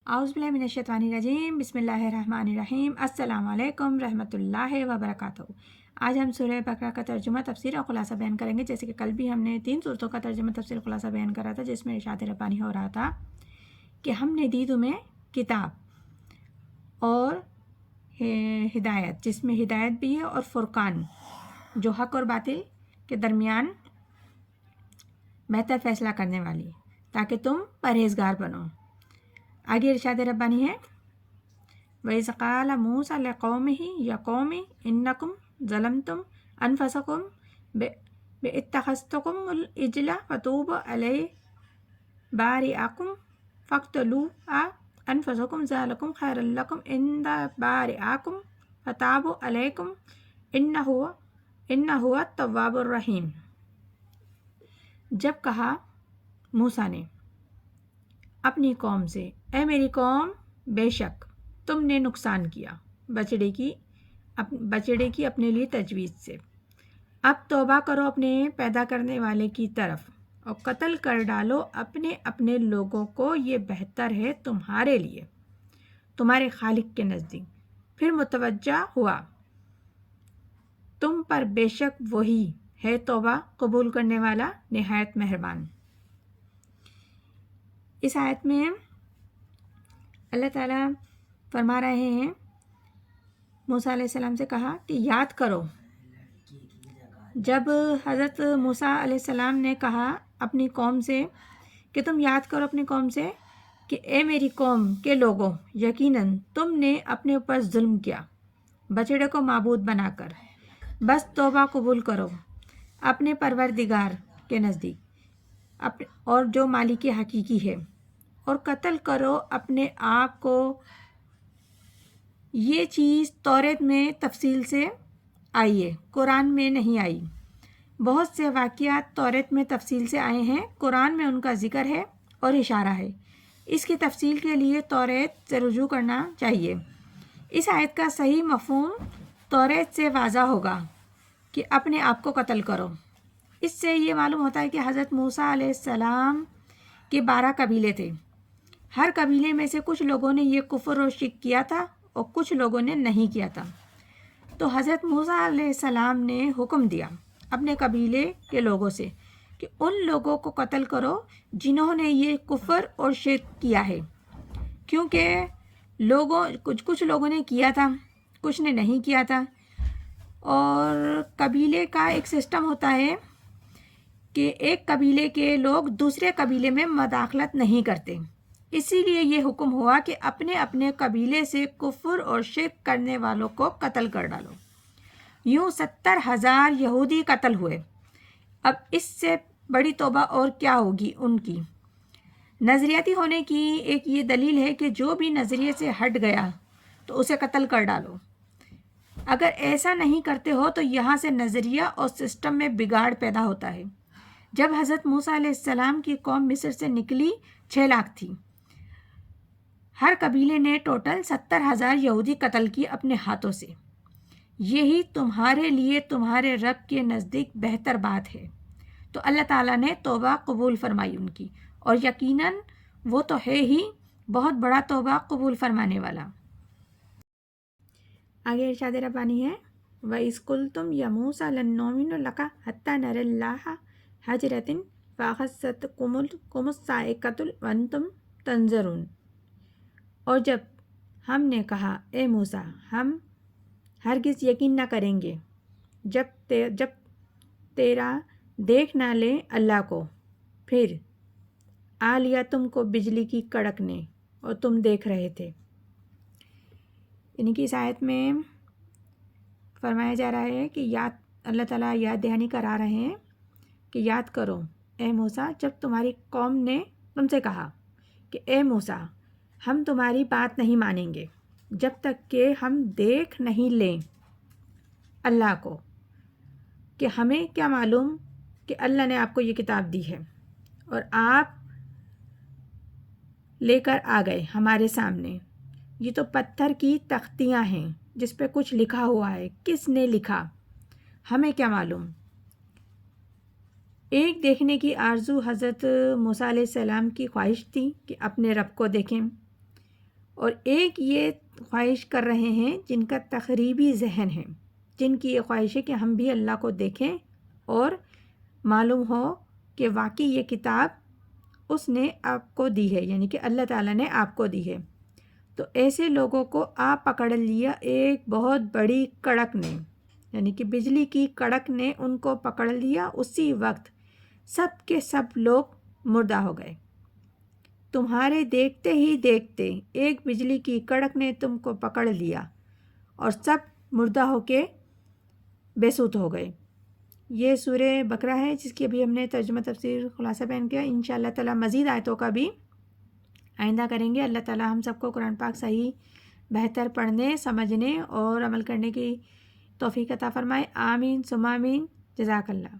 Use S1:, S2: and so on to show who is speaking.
S1: اعوذ باللہ من الشیطان الرجیم، بسم اللہ الرحمن الرحیم۔ السلام علیکم رحمۃ اللہ وبرکاتہ۔ آج ہم سورہ بقرہ کا ترجمہ، تفسیر اور خلاصہ بیان کریں گے۔ جیسے کہ کل بھی ہم نے 3 صورتوں کا ترجمہ، تفسیر اور خلاصہ بیان کرا تھا، جس میں ارشاد ربانی ہو رہا تھا کہ ہم نے دی تمہیں کتاب اور ہدایت، جس میں ہدایت بھی ہے اور فرقان، جو حق اور باطل کے درمیان بہتر فیصلہ کرنے والی، تاکہ تم پرہیزگار بنو۔ آگے ارشاد ربانی ہے، وَإِذْ قَالَ مُوسَىٰ لِقَوْمِهِ يَا قَوْمِ إِنَّكُمْ ظَلَمْتُمْ أَنفُسَكُمْ بِاتَّخَذْتُمُ الْعِجْلَ فَتُوبُوا عَلَيْهِ بَارِئَكُمْ فَاقْتُلُوا أَنفُسَكُمْ ذَٰلِكُمْ خَيْرٌ لَكُمْ عِندَ بَارِئَكُمْ فَتَابَ عَلَيْكُمْ إِنَّهُ هُوَ التَّوَّابُ الرَّحِيمُ۔ جب کہا موسیٰ نے اپنی قوم سے، اے میری قوم، بے شک تم نے نقصان کیا بچڑے کی اپنے لیے تجویز سے، اب توبہ کرو اپنے پیدا کرنے والے کی طرف اور قتل کر ڈالو اپنے اپنے لوگوں کو، یہ بہتر ہے تمہارے لیے تمہارے خالق کے نزدیک، پھر متوجہ ہوا تم پر، بے شک وہی ہے توبہ قبول کرنے والا، نہایت مہربان۔ اس آیت میں اللہ تعالیٰ فرما رہے ہیں، موسیٰ علیہ السلام سے کہا کہ یاد کرو جب حضرت موسیٰ علیہ السلام نے کہا اپنی قوم سے کہ تم یاد کرو اپنی قوم سے کہ اے میری قوم کے لوگوں، یقیناً تم نے اپنے اوپر ظلم کیا بچڑے کو معبود بنا کر، بس توبہ قبول کرو اپنے پروردگار کے نزدیک اور جو مالک حقیقی ہے، اور قتل کرو اپنے آپ کو۔ یہ چیز توریت میں تفصیل سے آئی ہے، قرآن میں نہیں آئی۔ بہت سے واقعات توریت میں تفصیل سے آئے ہیں، قرآن میں ان کا ذکر ہے اور اشارہ ہے۔ اس کی تفصیل کے لیے توریت سے رجوع کرنا چاہیے۔ اس آیت کا صحیح مفہوم توریت سے واضح ہوگا کہ اپنے آپ کو قتل کرو۔ اس سے یہ معلوم ہوتا ہے کہ حضرت موسیٰ علیہ السلام کے 12 قبیلے تھے۔ ہر قبیلے میں سے کچھ لوگوں نے یہ کفر و شرک کیا تھا اور کچھ لوگوں نے نہیں کیا تھا۔ تو حضرت موسیٰ علیہ السلام نے حکم دیا اپنے قبیلے کے لوگوں سے کہ ان لوگوں کو قتل کرو جنہوں نے یہ کفر اور شرک کیا ہے، کیونکہ کچھ لوگوں نے کیا تھا، کچھ نے نہیں کیا تھا۔ اور قبیلے کا ایک سسٹم ہوتا ہے کہ ایک قبیلے کے لوگ دوسرے قبیلے میں مداخلت نہیں کرتے، اسی لیے یہ حکم ہوا کہ اپنے اپنے قبیلے سے کفر اور شرک کرنے والوں کو قتل کر ڈالو۔ یوں 70,000 یہودی قتل ہوئے۔ اب اس سے بڑی توبہ اور کیا ہوگی ان کی؟ نظریاتی ہونے کی ایک یہ دلیل ہے کہ جو بھی نظریے سے ہٹ گیا تو اسے قتل کر ڈالو۔ اگر ایسا نہیں کرتے ہو تو یہاں سے نظریہ اور سسٹم میں بگاڑ پیدا ہوتا ہے۔ جب حضرت موسیٰ علیہ السلام کی قوم مصر سے نکلی 6 لاکھ تھی، ہر قبیلے نے ٹوٹل 70,000 یہودی قتل کی اپنے ہاتھوں سے۔ یہی تمہارے لیے تمہارے رب کے نزدیک بہتر بات ہے۔ تو اللہ تعالیٰ نے توبہ قبول فرمائی ان کی، اور یقیناً وہ تو ہے ہی بہت بڑا توبہ قبول فرمانے والا۔ آگے ارشاد ربانی ہے، وَإِذْ قُلْتُمْ يَا مُوسَىٰ لَن نُّؤْمِنَ لَكَ حَتَّىٰ نَرَى اللَّهَ جَهْرَةً فَأَخَذَتْكُمُ الصَّاعِقَةُ وَأَنْتُمْ تَنظُرُونَ۔ اور جب ہم نے کہا اے موسیٰ، ہم ہرگز یقین نہ کریں گے جب تیرا دیکھ نہ لیں اللہ کو، پھر آ لیا تم کو بجلی کی کڑک نے اور تم دیکھ رہے تھے۔ یعنی کہ اس آیت میں فرمایا جا رہا ہے کہ اللہ تعالیٰ یاد دہانی کرا رہے ہیں کہ یاد کرو اے موسیٰ، جب تمہاری قوم نے تم سے کہا کہ اے موسیٰ، ہم تمہاری بات نہیں مانیں گے جب تک کہ ہم دیکھ نہیں لیں اللہ کو، کہ ہمیں کیا معلوم کہ اللہ نے آپ کو یہ کتاب دی ہے اور آپ لے کر آ گئے ہمارے سامنے۔ یہ تو پتھر کی تختیاں ہیں جس پہ کچھ لکھا ہوا ہے، کس نے لکھا ہمیں کیا معلوم۔ ایک دیکھنے کی آرزو حضرت موسیٰ علیہ السلام کی خواہش تھی کہ اپنے رب کو دیکھیں، اور ایک یہ خواہش کر رہے ہیں جن کا تخریبی ذہن ہے، جن کی یہ خواہش ہے کہ ہم بھی اللہ کو دیکھیں اور معلوم ہو کہ واقعی یہ کتاب اس نے آپ کو دی ہے، یعنی کہ اللہ تعالیٰ نے آپ کو دی ہے۔ تو ایسے لوگوں کو آپ پکڑ لیا ایک بہت بڑی کڑک نے، یعنی کہ بجلی کی کڑک نے ان کو پکڑ لیا، اسی وقت سب کے سب لوگ مردہ ہو گئے۔ تمہارے دیکھتے ہی دیکھتے ایک بجلی کی کڑک نے تم کو پکڑ لیا اور سب مردہ ہو کے بے سود ہو گئے۔ یہ سورہ بقرہ ہے جس کی ابھی ہم نے ترجمہ تفسیر خلاصہ بیان کیا۔ انشاءاللہ تعالیٰ مزید آیتوں کا بھی آئندہ کریں گے۔ اللہ تعالیٰ ہم سب کو قرآن پاک صحیح بہتر پڑھنے، سمجھنے اور عمل کرنے کی توفیق عطا فرمائے۔ آمین ثم آمین۔ جزاک اللہ۔